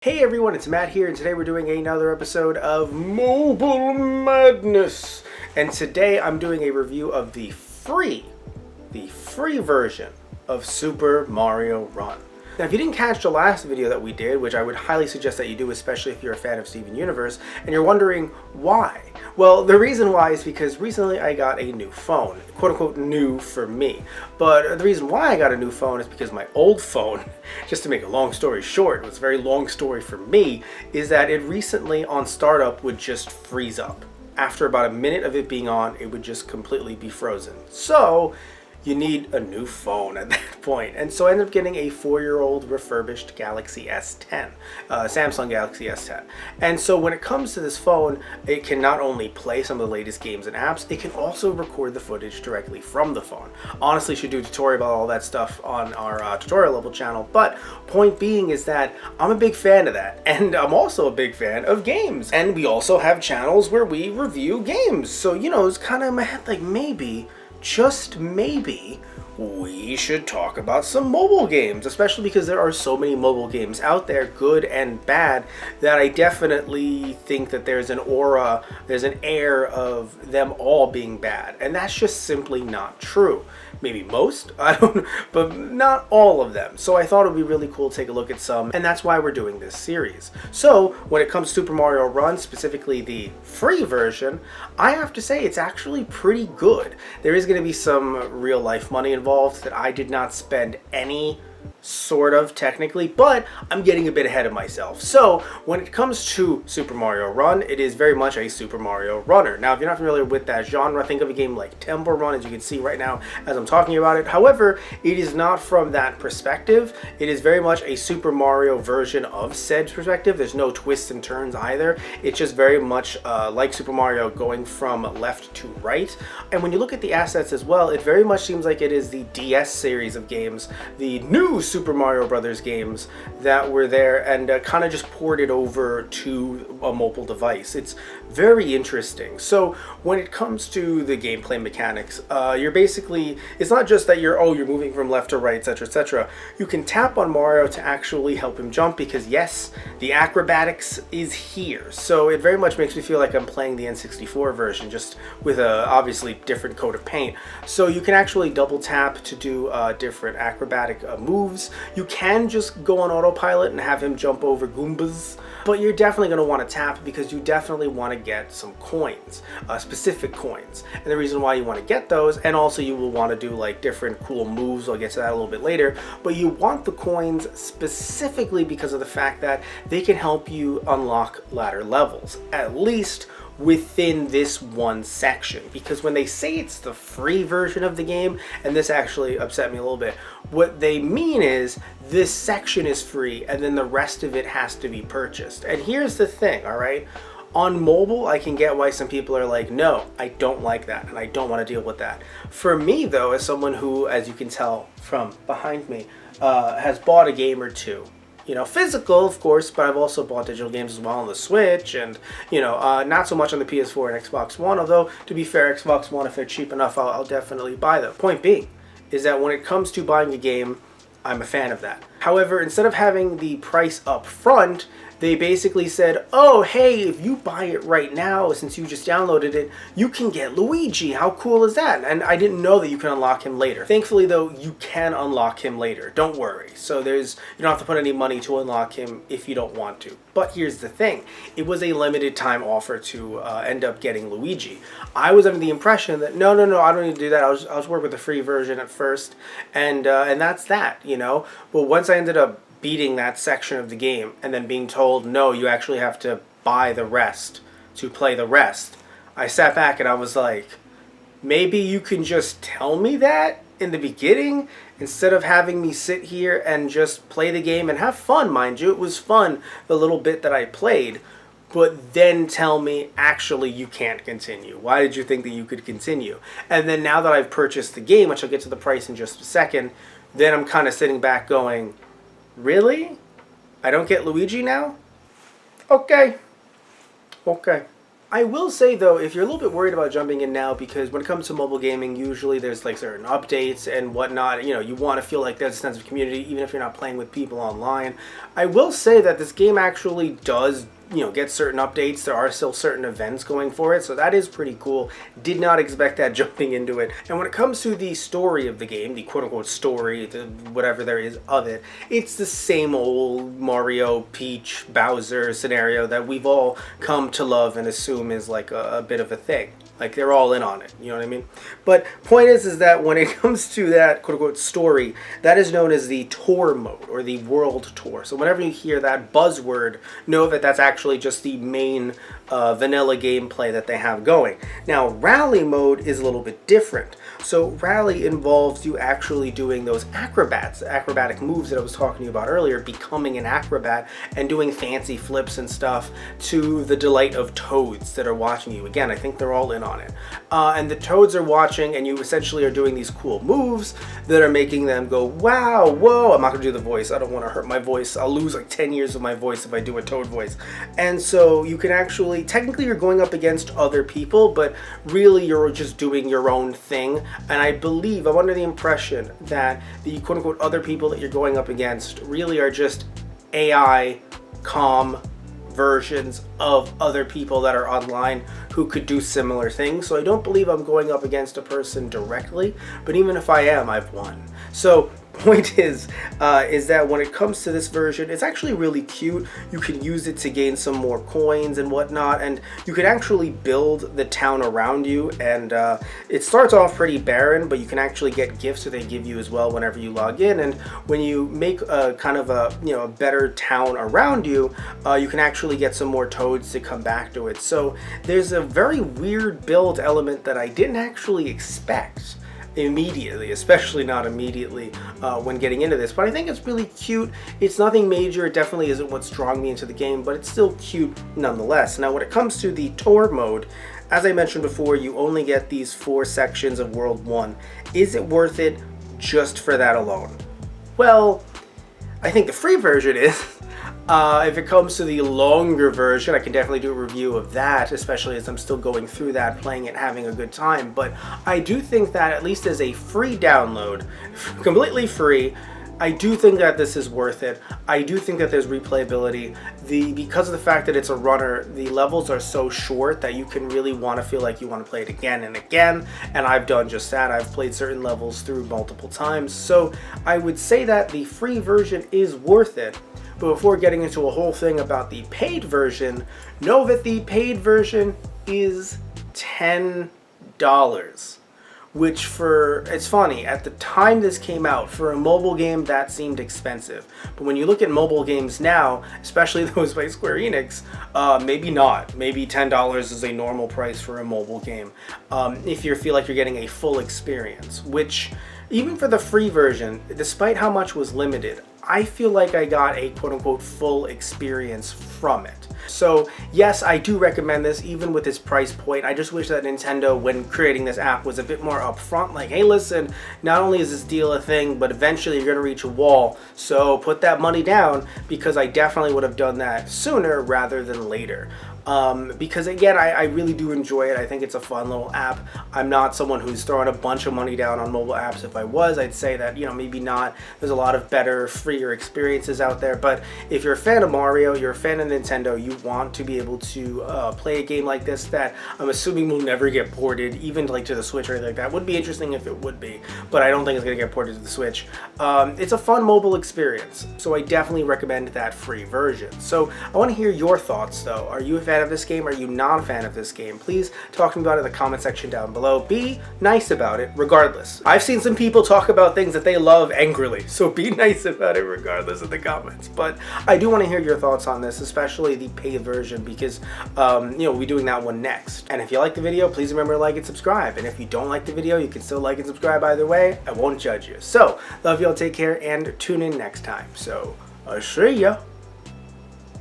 Hey everyone, it's Matt here, and today we're doing another episode of Mobile Madness. And today I'm doing a review of the free version of Super Mario Run. Now, if you didn't catch the last video that we did, which I would highly suggest that you do, especially if you're a fan of Steven Universe, and you're wondering why. Well, the reason why is because recently I got a new phone, quote unquote new for me. But the reason why I got a new phone is because my old phone, just to make a long story short, it was a very long story for me, is that it recently on startup would just freeze up. After about a minute of it being on, it would just completely be frozen. So you need a new phone at that point. And so I ended up getting a 4-year-old refurbished Galaxy S10, Samsung Galaxy S10. And so when it comes to this phone, it can not only play some of the latest games and apps, it can also record the footage directly from the phone. Honestly, should do a tutorial about all that stuff on our tutorial level channel, but point being is that I'm a big fan of that. And I'm also a big fan of games. And we also have channels where we review games. So, you know, it's kind of in my head like maybe, just maybe, we should talk about some mobile games, especially because there are so many mobile games out there, good and bad, that I definitely think that there's an aura, there's an air of them all being bad, and that's just simply not true. Maybe most, I don't know, but not all of them. So I thought it would be really cool to take a look at some, and that's why we're doing this series. So when it comes to Super Mario Run, specifically the free version, I have to say it's actually pretty good. There is going to be some real life money involved that I did not spend any sort of technically, but I'm getting a bit ahead of myself. So when it comes to Super Mario Run, it is very much a Super Mario runner. Now, if you're not familiar with that genre, think of a game like Temple Run, as you can see right now as I'm talking about it. However, it is not from that perspective. It is very much a Super Mario version of said perspective. There's no twists and turns either. It's just very much like Super Mario going from left to right. And when you look at the assets as well, it very much seems like it is the DS series of games, the new Super Mario Brothers games that were there, and kind of just ported over to a mobile device. It's very interesting. So when it comes to the gameplay mechanics, you're basically, it's not just that you're moving from left to right, etc, etc. You can tap on Mario to actually help him jump, because yes, the acrobatics is here. So it very much makes me feel like I'm playing the N64 version, just with a obviously different coat of paint. So you can actually double tap to do different acrobatic moves. You can just go on autopilot and have him jump over Goombas, but you're definitely going to want to tap because you definitely want to get some coins, specific coins. And the reason why you want to get those, and also you will want to do like different cool moves, I'll get to that a little bit later, but you want the coins specifically because of the fact that they can help you unlock ladder levels, at least within this one section. Because when they say it's the free version of the game, and this actually upset me a little bit, what they mean is this section is free and then the rest of it has to be purchased. And here's the thing, all right? On mobile, I can get why some people are like, no, I don't like that and I don't want to deal with that. For me though, as someone who, as you can tell from behind me, has bought a game or two, you know, physical, of course, but I've also bought digital games as well on the Switch, and, you know, not so much on the PS4 and Xbox One, although, to be fair, Xbox One, if they're cheap enough, I'll definitely buy them. Point being is that when it comes to buying a game, I'm a fan of that. However, instead of having the price up front, they basically said, oh, hey, if you buy it right now, since you just downloaded it, you can get Luigi. How cool is that? And I didn't know that you can unlock him later. Thankfully, though, you can unlock him later. Don't worry. So you don't have to put any money to unlock him if you don't want to. But here's the thing. It was a limited time offer to end up getting Luigi. I was under the impression that, no, I don't need to do that. I was working with the free version at first, and that's that, you know? But once I ended up beating that section of the game and then being told, no, you actually have to buy the rest to play the rest, I sat back and I was like, maybe you can just tell me that in the beginning instead of having me sit here and just play the game and have fun. Mind you, it was fun the little bit that I played, but then tell me, actually, you can't continue. Why did you think that you could continue? And then now that I've purchased the game, which I'll get to the price in just a second, then I'm kind of sitting back going, really? I don't get Luigi now? Okay. I will say though, if you're a little bit worried about jumping in now, because when it comes to mobile gaming, usually there's like certain updates and whatnot, you know, you want to feel like there's a sense of community even if you're not playing with people online. I will say that this game actually does, you know, get certain updates. There are still certain events going for it, so that is pretty cool. Did not expect that jumping into it. And when it comes to the story of the game, the quote-unquote story, the whatever there is of it, it's the same old Mario, Peach, Bowser scenario that we've all come to love and assume is like a bit of a thing. Like, they're all in on it, you know what I mean? But point is that when it comes to that quote-unquote story, that is known as the tour mode, or the world tour. So whenever you hear that buzzword, know that that's actually just the main vanilla gameplay that they have going. Now, rally mode is a little bit different. So rally involves you actually doing those acrobatic moves that I was talking to you about earlier, becoming an acrobat and doing fancy flips and stuff to the delight of toads that are watching you. Again, I think they're all in on it. And the toads are watching, and you essentially are doing these cool moves that are making them go, wow, whoa. I'm not going to do the voice. I don't want to hurt my voice. I'll lose like 10 years of my voice if I do a toad voice. And so you can actually, technically you're going up against other people, but really you're just doing your own thing. And I believe, I'm under the impression that the quote-unquote other people that you're going up against really are just AI, versions of other people that are online who could do similar things. So I don't believe I'm going up against a person directly, but even if I am, I've won. So point is that when it comes to this version, it's actually really cute. You can use it to gain some more coins and whatnot, and you can actually build the town around you, and it starts off pretty barren, but you can actually get gifts that they give you as well whenever you log in. And when you make a kind of a, you know, a better town around you, you can actually get some more toads to come back to it. So there's a very weird build element that I didn't actually expect immediately, especially not immediately when getting into this, but I think it's really cute. It's nothing major. It definitely isn't what's drawing me into the game, but it's still cute nonetheless. Now, when it comes to the tour mode, as I mentioned before, you only get these 4 sections of World 1. Is it worth it just for that alone? Well, I think the free version is. If it comes to the longer version, I can definitely do a review of that, especially as I'm still going through that, playing it, having a good time. But I do think that, at least as a free download, completely free, I do think that this is worth it. I do think that there's replayability. Because of the fact that it's a runner, the levels are so short that you can really want to feel like you want to play it again and again, and I've done just that. I've played certain levels through multiple times, so I would say that the free version is worth it. But before getting into a whole thing about the paid version, know that the paid version is $10. Which it's funny, at the time this came out, for a mobile game that seemed expensive. But when you look at mobile games now, especially those by Square Enix, maybe not. Maybe $10 is a normal price for a mobile game. If you feel like you're getting a full experience, which even for the free version, despite how much was limited, I feel like I got a quote-unquote full experience from it. So yes, I do recommend this even with its price point. I just wish that Nintendo, when creating this app, was a bit more upfront, like, hey listen, not only is this deal a thing, but eventually you're going to reach a wall, so put that money down, because I definitely would have done that sooner rather than later. Because again, I really do enjoy it. I think it's a fun little app. I'm not someone who's throwing a bunch of money down on mobile apps. If I was, I'd say that, you know, maybe not. There's a lot of better, freer experiences out there. But if you're a fan of Mario, you're a fan of Nintendo, you want to be able to play a game like this that I'm assuming will never get ported, even like to the Switch or anything like that. Would be interesting if it would be, but I don't think it's going to get ported to the Switch. It's a fun mobile experience, so I definitely recommend that free version. So I want to hear your thoughts though. Are you a fan of this game? Are you not a fan of this game? Please talk to me about it in the comment section down below. Be nice about it regardless. I've seen some people talk about things that they love angrily, so be nice about it regardless in the comments. But I do want to hear your thoughts on this, especially the paid version, because you know, we'll be doing that one next. And if you like the video, please remember to like and subscribe. And if you don't like the video, you can still like and subscribe either way. I won't judge you. So love y'all, take care, and tune in next time. So I'll see ya.